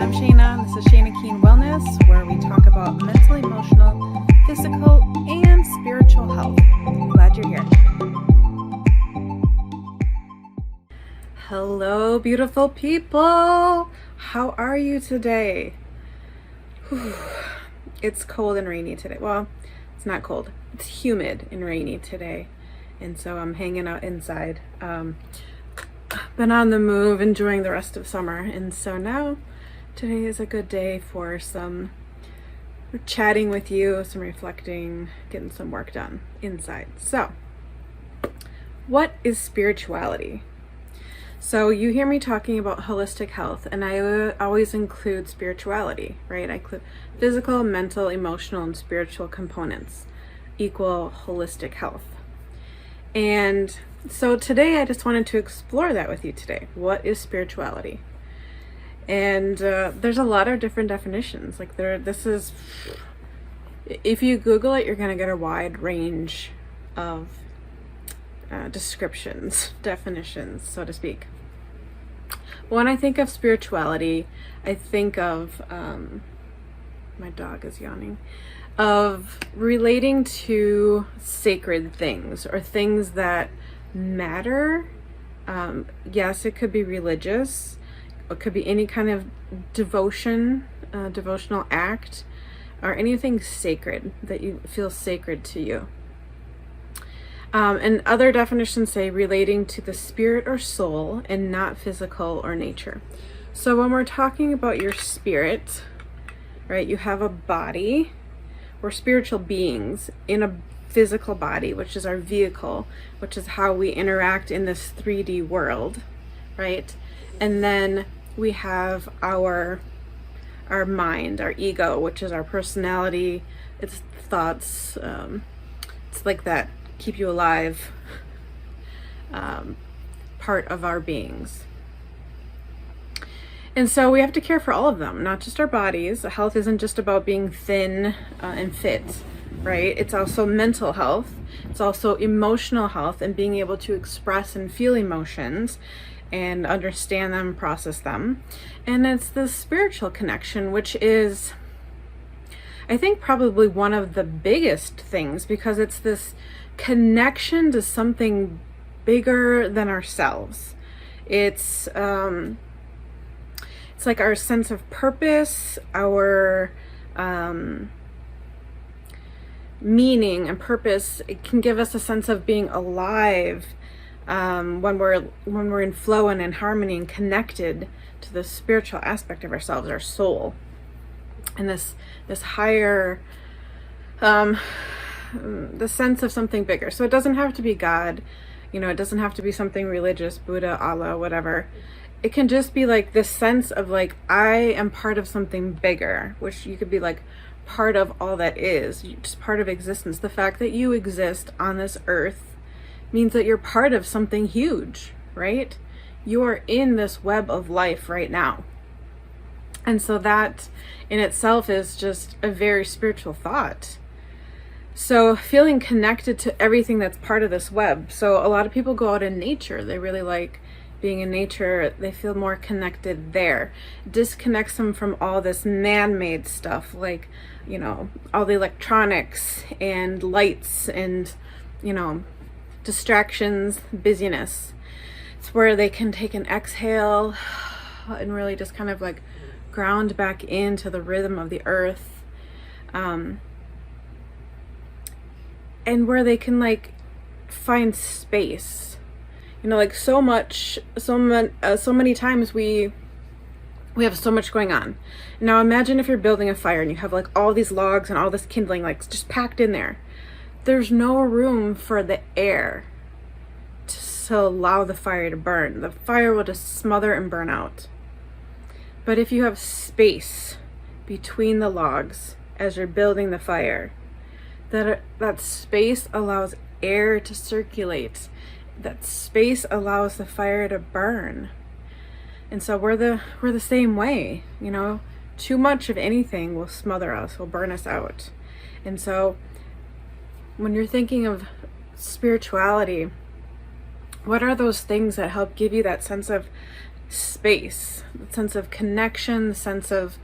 I'm Shayna. This is Shayna Keen Wellness, where we talk about mental, emotional, physical, and spiritual health. Glad you're here. Hello, beautiful people. How are you today? Whew. It's cold and rainy today. Well, it's not cold. It's humid and rainy today. And so I'm hanging out inside. Been on the move, enjoying the rest of summer. And so now today is a good day for some chatting with you, some reflecting, getting some work done inside. So, what is spirituality? So you hear me talking about holistic health, and I always include spirituality, right? I include physical, mental, emotional, and spiritual components equal holistic health. And so today I just wanted to explore that with you today. What is spirituality? And there's a lot of different definitions. Like if you Google it, you're going to get a wide range of descriptions, definitions, so to speak. When I think of spirituality, I think of, my dog is yawning, of relating to sacred things or things that matter. Yes, it could be religious. It could be any kind of devotion, devotional act, or anything sacred that you feel sacred to you. And other definitions say relating to the spirit or soul and not physical or nature. So when we're talking about your spirit, right, you have a body. We're spiritual beings in a physical body, which is our vehicle, which is how we interact in this 3D world, right? And then we have our mind, our ego, which is our personality, it's thoughts, it's like that keep you alive part of our beings. And so we have to care for all of them, not just our bodies. Health isn't just about being thin and fit, right? It's also mental health. It's also emotional health and being able to express and feel emotions and understand them, process them. And it's the spiritual connection, which is, I think, probably one of the biggest things, because it's this connection to something bigger than ourselves. It's like our sense of purpose, our meaning and purpose. It can give us a sense of being alive when we're in flow and in harmony and connected to the spiritual aspect of ourselves, our soul, and this higher, the sense of something bigger. So it doesn't have to be God, it doesn't have to be something religious, Buddha, Allah, whatever. It can just be like this sense of like, I am part of something bigger, which you could be like part of all that is, just part of existence. The fact that you exist on this earth means that you're part of something huge, right? You are in this web of life right now. And so that in itself is just a very spiritual thought. So feeling connected to everything that's part of this web. So a lot of people go out in nature. They really like being in nature. They feel more connected there. Disconnects them from all this man-made stuff, like, all the electronics and lights and, distractions, busyness. It's where they can take an exhale and really just kind of like ground back into the rhythm of the earth. And where they can like find space. Like so many times we have so much going on. Now imagine if you're building a fire and you have like all these logs and all this kindling like just packed in there. There's no room for the air to allow the fire to burn. The fire will just smother and burn out. But if you have space between the logs as you're building the fire, that space allows air to circulate. That space allows the fire to burn. And so we're the same way, too much of anything will smother us, will burn us out. And so when you're thinking of spirituality, what are those things that help give you that sense of space, the sense of connection, the sense of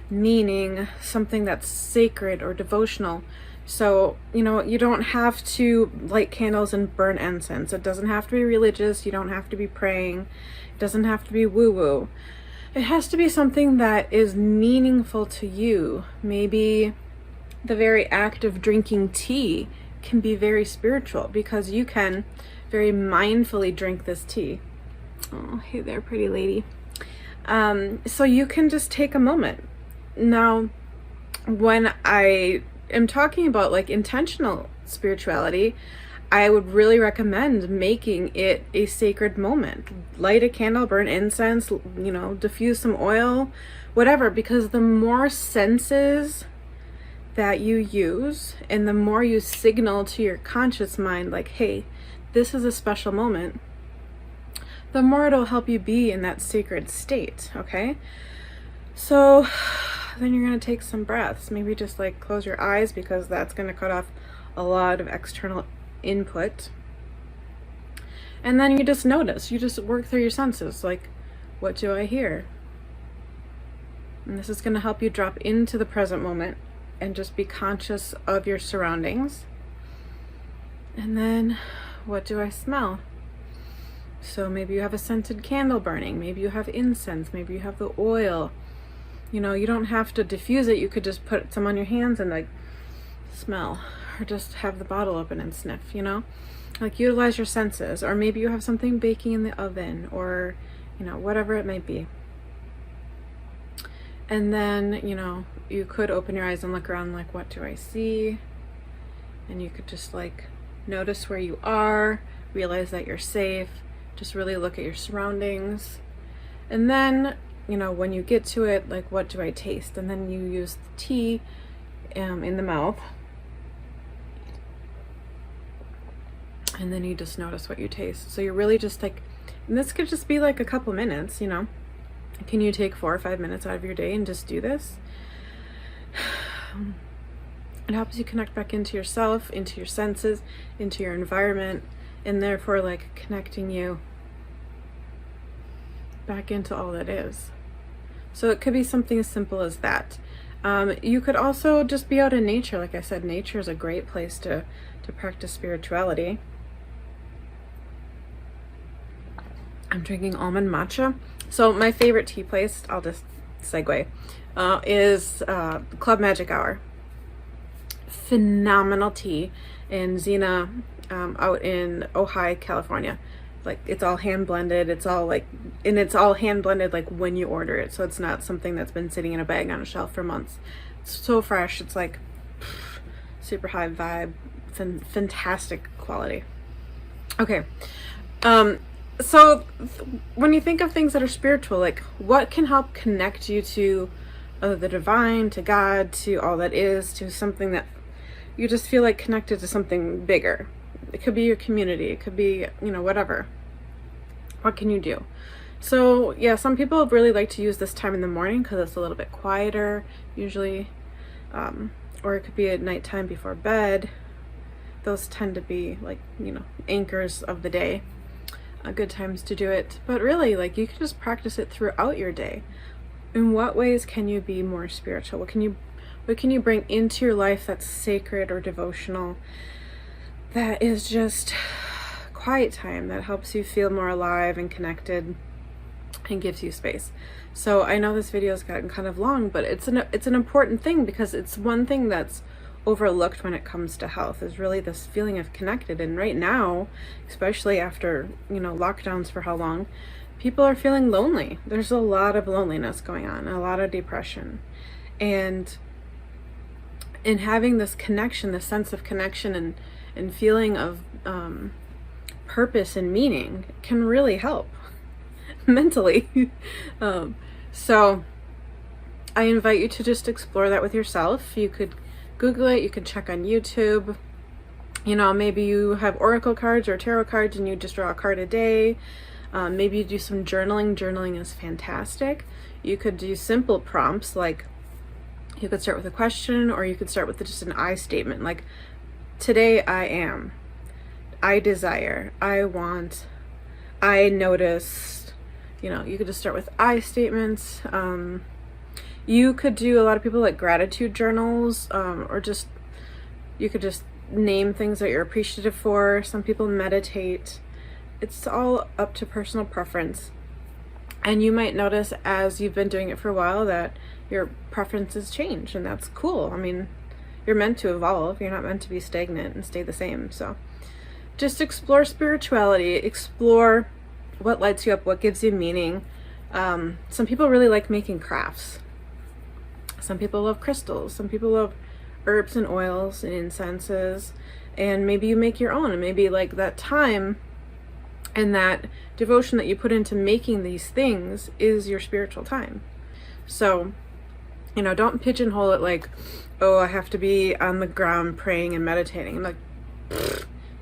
meaning, something that's sacred or devotional. So, you don't have to light candles and burn incense. It doesn't have to be religious. You don't have to be praying. It doesn't have to be woo-woo. It has to be something that is meaningful to you. Maybe the very act of drinking tea can be very spiritual because you can very mindfully drink this tea. Oh, hey there, pretty lady. So you can just take a moment. Now, when I am talking about like intentional spirituality, I would really recommend making it a sacred moment. Light a candle, burn incense, diffuse some oil, whatever, because the more senses that you use and the more you signal to your conscious mind, like, hey, this is a special moment, the more it'll help you be in that sacred state, okay? So then you're going to take some breaths. Maybe just like close your eyes because that's going to cut off a lot of external input. And then you just notice, you just work through your senses. Like, what do I hear? And this is going to help you drop into the present moment and just be conscious of your surroundings. And then, what do I smell? So maybe you have a scented candle burning, maybe you have incense, maybe you have the oil. You don't have to diffuse it. You could just put some on your hands and like smell, or just have the bottle open and sniff, like utilize your senses. Or maybe you have something baking in the oven, or whatever it might be. And then you could open your eyes and look around, like, what do I see? And you could just like notice where you are, realize that you're safe, just really look at your surroundings. And then when you get to it, like, what do I taste? And then you use the tea in the mouth. And then you just notice what you taste. So you're really just like, and this could just be like a couple minutes, Can you take 4 or 5 minutes out of your day and just do this? It helps you connect back into yourself, into your senses, into your environment, and therefore like connecting you back into all that is. So it could be something as simple as that. You could also just be out in nature. Like I said, nature is a great place to practice spirituality. I'm drinking almond matcha. So my favorite tea place, I'll just segue, is Club Magic Hour. Phenomenal tea in Xena, out in Ojai, California. Like, it's all hand blended. It's all hand blended like when you order it. So it's not something that's been sitting in a bag on a shelf for months. It's so fresh. It's like super high vibe, fantastic quality. Okay. So when you think of things that are spiritual, like, what can help connect you to the divine, to God, to all that is, to something that you just feel like connected to something bigger? It could be your community. It could be, whatever. What can you do? So yeah, some people really like to use this time in the morning because it's a little bit quieter usually. Or it could be at nighttime before bed. Those tend to be like, anchors of the day. Good times to do it. But really, like, you can just practice it throughout your day. In what ways can you be more spiritual? What can you bring into your life that's sacred or devotional, that is just quiet time, that helps you feel more alive and connected and gives you space? So I know this video's gotten kind of long, but it's an important thing, because it's one thing that's overlooked when it comes to health, is really this feeling of connected. And right now, especially after lockdowns for how long, people are feeling lonely. There's a lot of loneliness going on, a lot of depression, and in having this connection, this sense of connection and feeling of purpose and meaning can really help mentally. So I invite you to just explore that with yourself. You could Google it, you could check on YouTube. Maybe you have oracle cards or tarot cards and you just draw a card a day. Maybe you do some journaling. Journaling is fantastic. You could do simple prompts, like you could start with a question, or you could start with just an I statement, like, today I am, I desire, I want, I notice, You know, you could just start with I statements. You could do, a lot of people like gratitude journals, or just, you could just name things that you're appreciative for. Some people meditate. It's all up to personal preference. And you might notice as you've been doing it for a while that your preferences change, and that's cool. I mean, you're meant to evolve. You're not meant to be stagnant and stay the same. So just explore spirituality, explore what lights you up, what gives you meaning. Some people really like making crafts. Some people love crystals. Some people love herbs and oils and incenses. And maybe you make your own, and maybe like that time and that devotion that you put into making these things is your spiritual time. So, you know, don't pigeonhole it like, oh, I have to be on the ground praying and meditating. I'm like,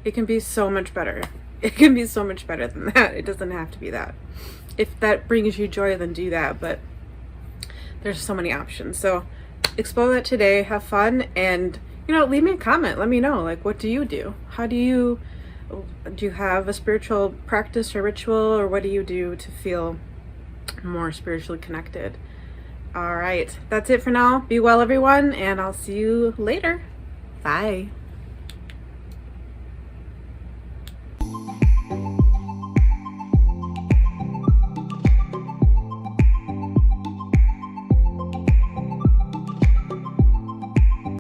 it can be so much better. It can be so much better than that. It doesn't have to be that. If that brings you joy, then do that. But there's so many options. So explore that today. Have fun. And, you know, leave me a comment. Let me know, like, what do you do? How do you have a spiritual practice or ritual, or what do you do to feel more spiritually connected? All right. That's it for now. Be well, everyone. And I'll see you later. Bye.